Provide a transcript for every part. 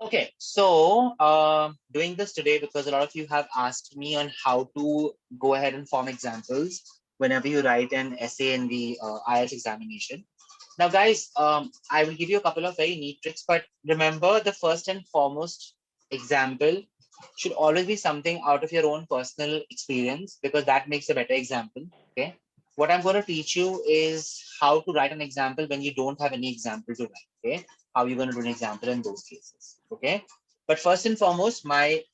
Okay, so doing this today because a lot of you have asked me on how to go ahead and form examples whenever you write an essay in the IELTS examination. Now, guys, I will give you a couple of very neat tricks, but remember the first and foremost example should always be something out of your own personal experience because that makes a better example. Okay. What I'm going to teach you is how to write an example when you don't have any example to write. Okay. How you're going to do an example in those cases. Okay. But first and foremost, my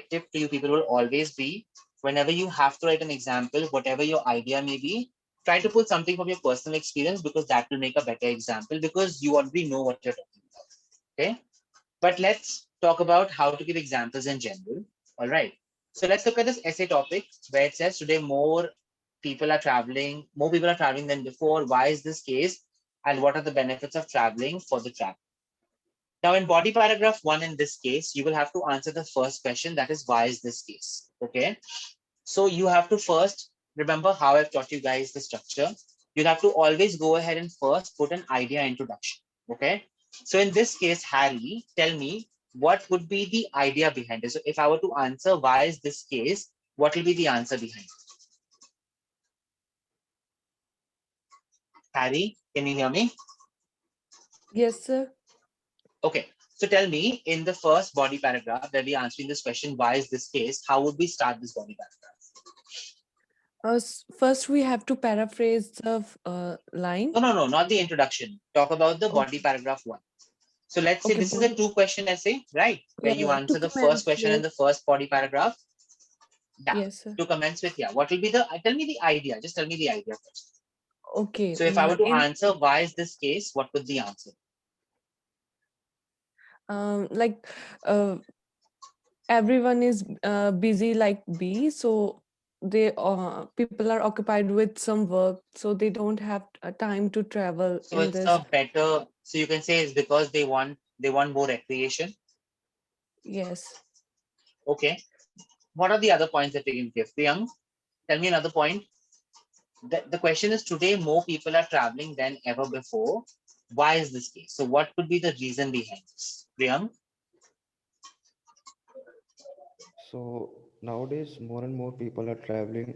tip to you people will always be whenever you have to write an example, whatever your idea may be, try to put something from your personal experience because that will make a better example because you already know what you're talking about. Okay. But let's talk about how to give examples in general. All right. So let's look at this essay topic where it says today more people are traveling than before. Why is this case? And what are the benefits of traveling for the travel? Now, in body paragraph one, in this case, you will have to answer the first question. That is, why is this case? Okay. So you have to first remember how I've taught you guys the structure. You'll have to always go ahead and first put an idea introduction. Okay. So in this case, Harry, tell me what would be the idea behind it. So if I were to answer why is this case, what will be the answer behind it? Harry, can you hear me? Yes, sir. Okay. So tell me in the first body paragraph that we answering this question, why is this case? How would we start this body paragraph? First, we have to paraphrase the line. No, not the introduction. Talk about the body Okay. paragraph one. So let's say Okay. this is a two-question essay, right? Where Yeah, you yeah. To answer the first commence question in with. the first body paragraph. Yeah. Yes, sir. To commence with, yeah. What will be the? Tell me the idea. Just tell me the idea first. Okay. So if I were to In answer why is this case, what would the answer? like everyone is busy like bee, so they people are occupied with some work, so they don't have time to travel So in it's this. a better. So you can say it's because they want more recreation. Yes. Okay. What are the other points that we can give? Priyam, tell me another point. The question is today more people are traveling than ever before. Why is this case? So what could be the reason behind this? Priyam? So nowadays, more and more people are traveling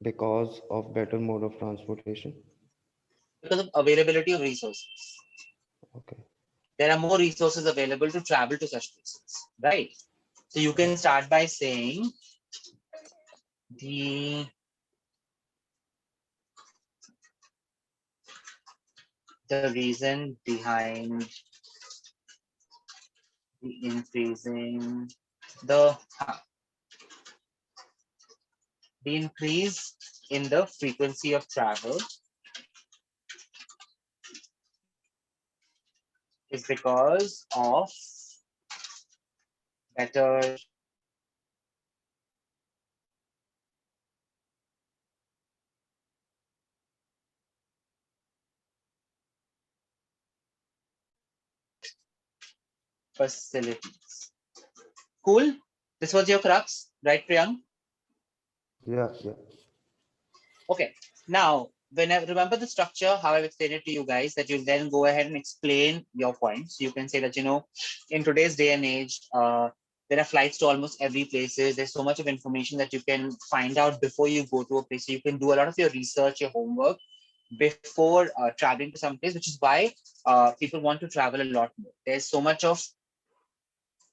because of better mode of transportation. Because of availability of resources. Okay. There are more resources available to travel to such places, right? So you can start by saying the reason behind the increasing the the increase in the frequency of travel is because of better facilities. Cool. This was your crux, right, Priyank? Yeah, yeah. Okay. Now, when I remember the structure, how I've explained it to you guys, that you'll then go ahead and explain your points. You can say that, in today's day and age, there are flights to almost every places. There's so much of information that you can find out before you go to a place. So you can do a lot of your research, your homework before traveling to some place, which is why people want to travel a lot more. There's so much of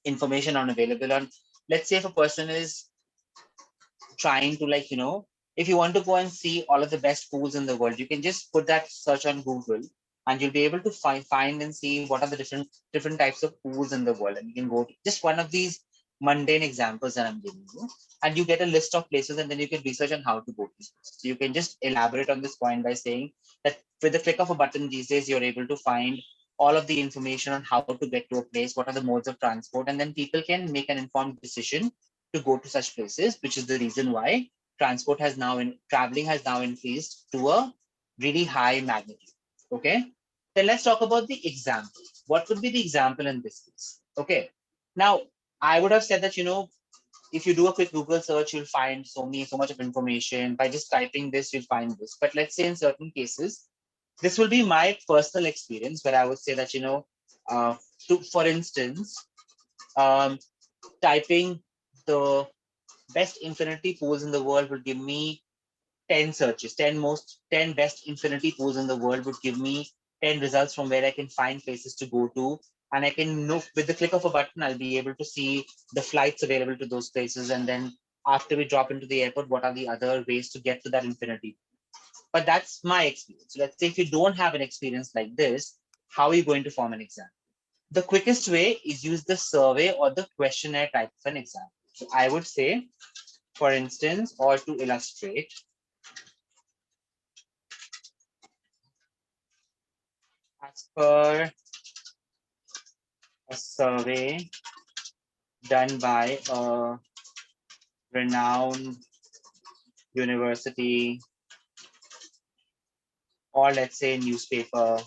information on available on, let's say if a person is trying to if you want to go and see all of the best pools in the world, you can just put that search on Google and you'll be able to find and see what are the different types of pools in the world. And you can go to just one of these mundane examples that I'm giving you, and you get a list of places, and then you can research on how to go to these places. So you can just elaborate on this point by saying that with the click of a button these days, you're able to find all of the information on how to get to a place, what are the modes of transport, and then people can make an informed decision to go to such places, which is the reason why traveling has now increased to a really high magnitude. Okay. Then let's talk about the example. What would be the example in this case? Okay. Now, I would have said that, if you do a quick Google search, you'll find so much of information. By just typing this, you'll find this. But let's say in certain cases, this will be my personal experience where I would say that, Uh, for instance, um, typing the best infinity pools in the world would give me 10 searches, 10 best infinity pools in the world would give me 10 results from where I can find places to go to. And I can know with the click of a button, I'll be able to see the flights available to those places. And then after we drop into the airport, what are the other ways to get to that infinity? But that's my experience. So let's say if you don't have an experience like this, how are you going to form an exam? The quickest way is use the survey or the questionnaire type of an exam. So I would say, for instance, or to illustrate, as per a survey done by a renowned university, or let's say newspaper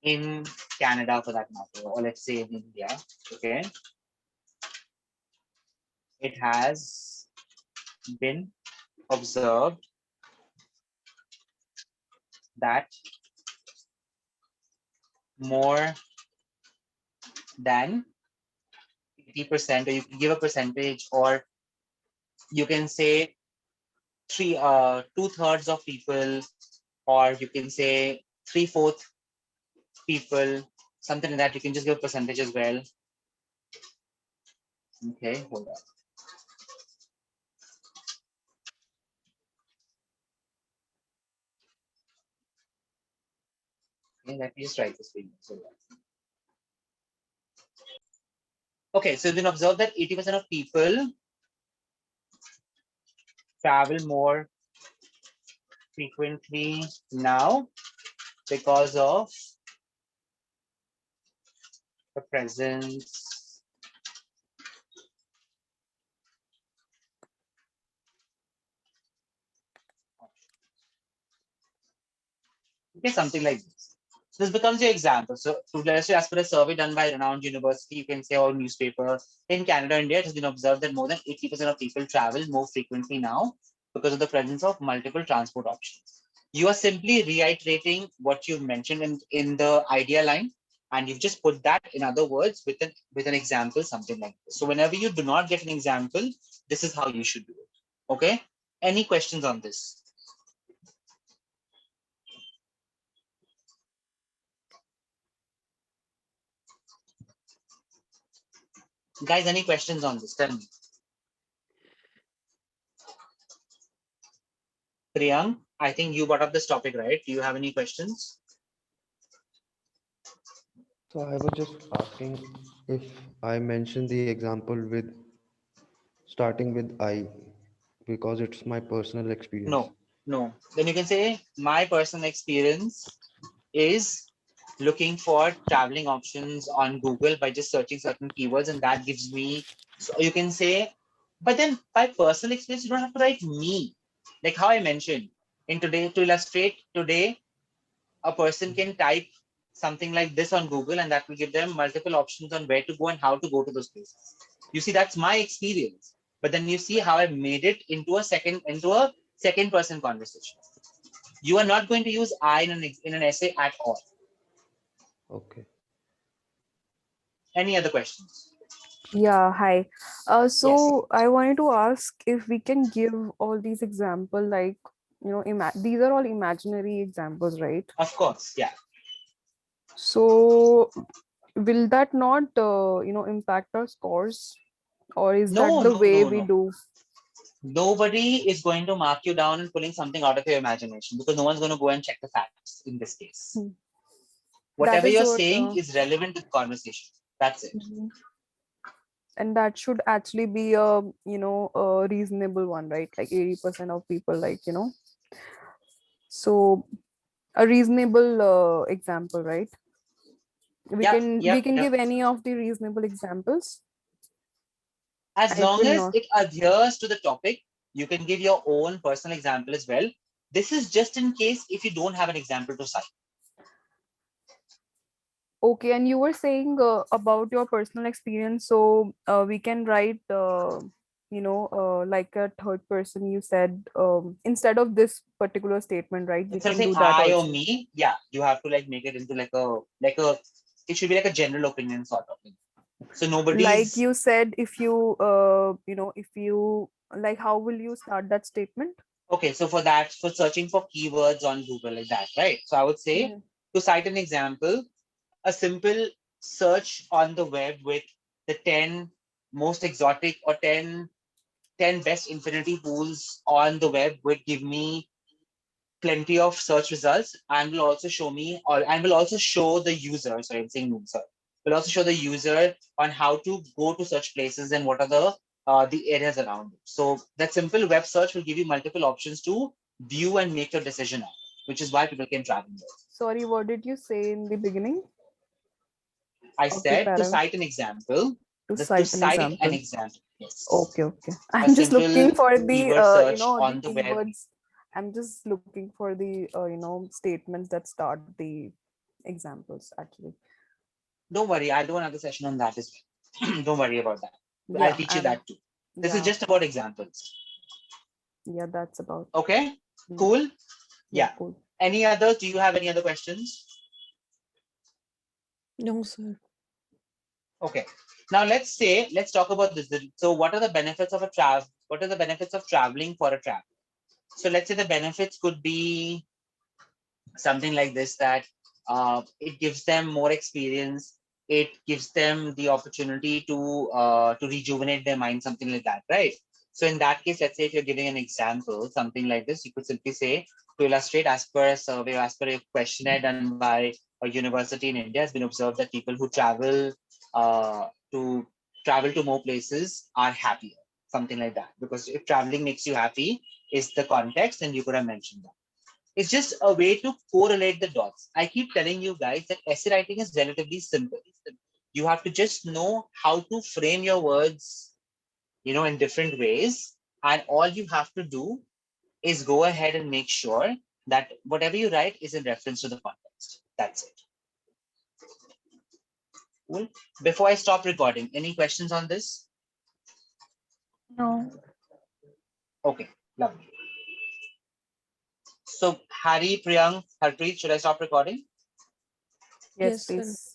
in Canada for that matter, or let's say in India, okay, it has been observed that more than 80%, or you can give a percentage, or you can say two-thirds of people, or you can say three-fourth people, something like that. You can just give a percentage as well. Okay, hold on. Okay, let me just write this for you. Okay, so it's been observed that 80% of people travel more frequently now because of the presence. Okay, something like this. So this becomes your example. So let's say as per a survey done by a renowned university, you can say, or newspaper in Canada, India, it has been observed that more than 80% of people travel more frequently now because of the presence of multiple transport options. You are simply reiterating what you've mentioned in the idea line, and you've just put that in other words with an example, something like this. So whenever you do not get an example, this is how you should do it. Okay. Any questions on this? Guys, any questions on this? Tell me. Priyank, I think you brought up this topic, right? Do you have any questions? So I was just asking if I mention the example with starting with I because it's my personal experience. No, no. Then you can say my personal experience is looking for traveling options on Google by just searching certain keywords, and that gives me. So you can say, but then by personal experience, you don't have to write me. Like how I mentioned in today to illustrate today, a person can type something like this on Google, and that will give them multiple options on where to go and how to go to those places. You see, that's my experience. But then you see how I made it into a second person conversation. You are not going to use I in an essay at all. Okay. Any other questions? Yeah, hi. Yes, So I wanted to ask if we can give all these example, like, these are all imaginary examples, right? of course. Yeah. So will that not, impact our scores, or is that No, the no, way no, we no. do? Nobody is going to mark you down and pulling something out of your imagination, because no one's going to go and check the facts in this case. Hmm. That Whatever is you're what, saying is relevant to the conversation. That's it. Mhm. And that should actually be a reasonable one, right? Like 80% of people, like, so a reasonable example, right? we Yep, can we yep, can yep. give any of the reasonable examples, As and it long will as not. it adheres to the topic, you can give your own personal example as well. This is just in case if you don't have an example to cite. Okay, and you were saying about your personal experience, so we can write like a third person, you said, instead of this particular statement, right? We Instead of can saying do that I or also. me, yeah, you have to like make it into like a it should be like a general opinion sort of thing. So Like nobody's you said, if you, if you, like, how will you start that statement? okay. So for that, for searching for keywords on Google like that, right? So I would say Mhm. to cite an example, a simple search on the web with the 10 most exotic or 10 best infinity pools on the web would give me plenty of search results and will also show me or and will also show the user, sorry, I'm saying user, will also show the user on how to go to such places and what are the areas around it. So that simple web search will give you multiple options to view and make your decision on, which is why people can travel there. Sorry, what did you say in the beginning I of the said to para? cite an example, To to cite an cite an example. example, yes. Okay, okay. A I'm just simple looking for the, keyword search the on the web. keywords. I'm just looking for the, statements that start the examples, actually. Don't worry, I'll do another session on that as well. Don't worry about that. I'll Yeah, teach you and that too. This is yeah, just about examples. yeah, that's about. Okay, Mm, cool. yeah, Yeah. cool. Any other? Do you have any other questions? No, sir. Okay. Now let's talk about this. So what are the benefits of a travel? What are the benefits of traveling for a travel? So let's say the benefits could be something like this, that it gives them more experience, it gives them the opportunity to rejuvenate their mind, something like that, right? So in that case, let's say if you're giving an example, something like this, you could simply say, to illustrate, as per a survey, as per a questionnaire done by a university in India, has been observed that people who uh, to travel to more places are happier, something like that, because if traveling makes you happy is the context, and you could have mentioned that. It's just a way to correlate the dots. I keep telling you guys that essay writing is relatively simple. You have to just know how to frame your words, in different ways. And all you have to do is go ahead and make sure that whatever you write is in reference to the context. That's it. Cool. Before I stop recording, any questions on this? No. Okay, lovely. So Harry, Priyank, Harpreet, should I stop recording? Yes, Yes, sir. please.